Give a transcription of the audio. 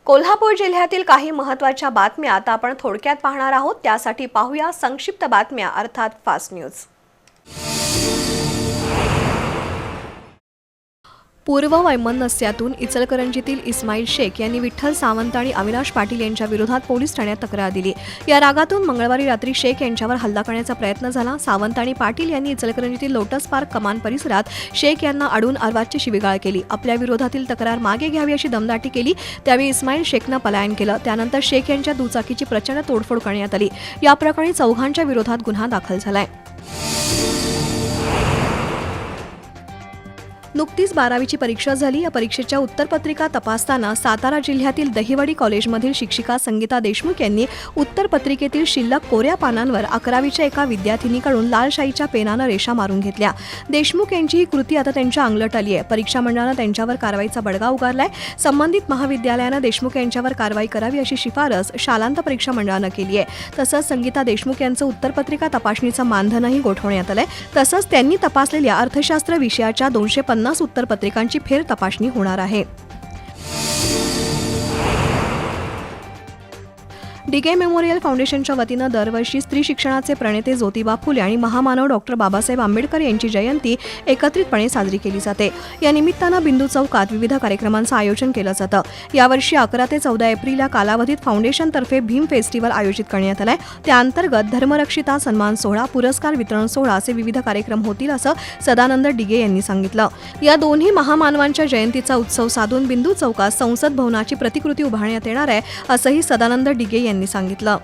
कोल्हापूर जिल्ह्यातील काही महत्त्वाच्या बातम्या आता आपण थोडक्यात पाहणार आहोत। त्यासाठी पाहूया संक्षिप्त बातम्या अर्थात फास्ट न्यूज। पूर्व वैमनस्यातून इचलकरंजीतील इस्माईल शेख यांनी विठ्ठल सावंत आणि अविनाश पाटील यांच्या विरोधात पोलीस ठाण्यात तक्रार दिली। या रागातून मंगळवारी रात्री शेख यांच्यावर हल्ला करण्याचा प्रयत्न झाला। सावंत आणि पाटील यांनी इचलकरंजीतील लोटस पार्क कमान परिसरात शेख यांना अडून अर्वाच्य शिवीगाळ केली। आपल्या विरोधातील तक्रार मागे घ्यावी अशी दमदाटी केली। त्यावेळी इस्माईल शेखनं पलायन केलं। त्यानंतर शेख यांच्या दुचाकीची प्रचंड तोडफोड करण्यात आली। या प्रकरणी चौघांच्या विरोधात गुन्हा दाखल झालाय। नुकतीच 12वीची परीक्षा झाली। या परीक्षेच्या उत्तरपत्रिका तपासताना सातारा जिल्ह्यातील दहिवडी कॉलेजमधील शिक्षिका संगीता देशमुख यांनी उत्तरपत्रिकेतील शिल्लक कोऱ्या पानांवर 11वीच्या एका विद्यार्थिनीकडून लाल शाईच्या पेनानं रेषा मारून घेतल्या। देशमुख यांची ही कृती आता त्यांच्या अंगलट आली आहे। परीक्षा मंडळानं त्यांच्यावर कारवाईचा बडगा उगारलाय। संबंधित महाविद्यालयानं देशमुख यांच्यावर कारवाई करावी अशी शिफारस शालांत परीक्षा मंडळानं केली आहे। तसंच संगीता देशमुख यांचं उत्तरपत्रिका तपासणीचं मानधनही गोठवण्यात आलंय। तसंच त्यांनी तपासलेल्या अर्थशास्त्र विषयाच्या 250 उत्तरपत्रिकांची फेर तपासणी होणार आहे। डिगे मेमोरियल फाउंडेशनच्या वतीनं दरवर्षी स्त्री शिक्षणाचे प्रणेते ज्योतिबा फुले आणि महामानव डॉक्टर बाबासाहेब आंबेडकर यांची जयंती एकत्रितपणे साजरी केली जाते। या निमित्तानं बिंदू चौकात विविध कार्यक्रमांचं आयोजन केलं जातं। यावर्षी 11 ते 14 एप्रिल या कालावधीत फाउंडेशनतर्फे भीम फेस्टिवल आयोजित करण्यात आलाय। त्याअंतर्गत धर्मरक्षिता सन्मान सोहळा, पुरस्कार वितरण सोहळा असे विविध कार्यक्रम होतील असं सदानंद डिगे यांनी सांगितलं। या दोन्ही महामानवांच्या जयंतीचा उत्सव साधून बिंदू चौकात संसद भवनाची प्रतिकृती उभारण्यात येणार आहे असंही सदानंद डिगे यांनी सांगितलं।